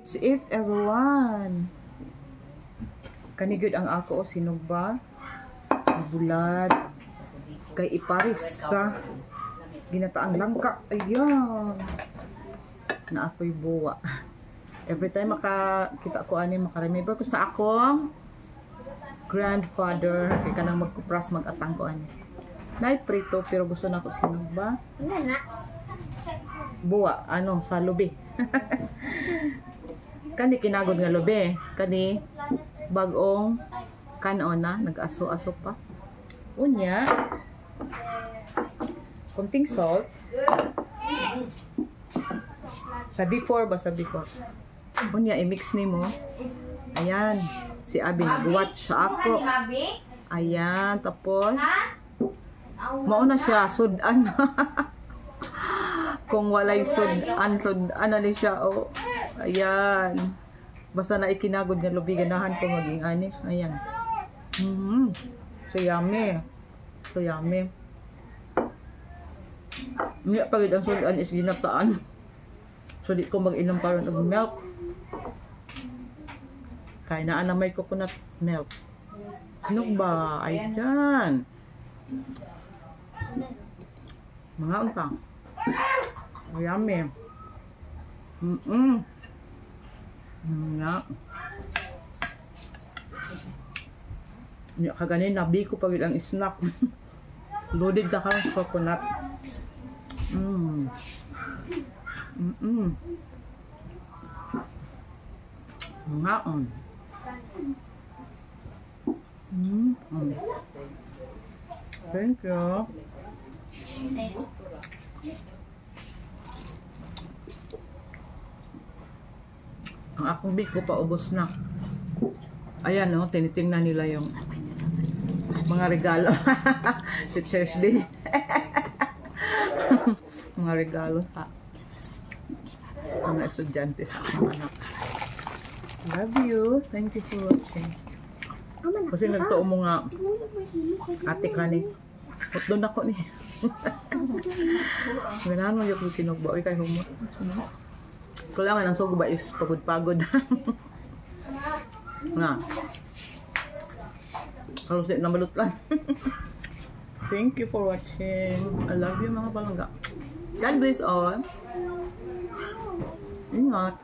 Let's eat, everyone. Kanigod ang ako o sinugba. Bulad. Kay iparis sa ginataang langka. Ayan. Na ako'y buwa. Every time makakita ko ani, makaremember ko sa akong grandfather. Kaya ka nang magkupras, mag-atang ko ani. Nay prito, pero gusto na ko sinugba. Buwa, ano, sa lubi. Kani kinagod nga lubi. Kani bagong kanon na, nag-aso-aso pa. Unya, konting salt. Sa before ba? Sa before. Unya, i-mix ni mo. Ayan. Si Abi nag-watch sa ako. Ayan. Tapos, mauna siya. Sudan. Kung walay sudan na ni siya. Oh. Ayan. Basta na ikinagod nga lubi. Ganahan ko maging ani. Ayan. So yummy. So yummy. Hindi pagid ang sudan is ginataan. So di ko mag-inom pa rin ng milk. Kaya na may coconut milk. Sinug ba? Ayan. Mga untang. Yummy. Nga. Kaganin nabi ko pagid ang snack. Loaded na ka ng coconut. Nga. Thank you. Ang akong biko pa ubos na. Ayan no, tinitingnan nila yung mga regalo. Teacher's Day. Mga regalo sa mga estudyante sa aking anak. Love you. Thank you for watching. Kasi nagtuo mo nga ate ka ni. Doon ako ni. Ganahan mo yung sinugba. Uy, kayo mo. Kailangan ang sugo ba is pagod-pagod. Nga. Halos din na balot lang. Thank you for watching. I love you mga palangga. God bless all. Ingat.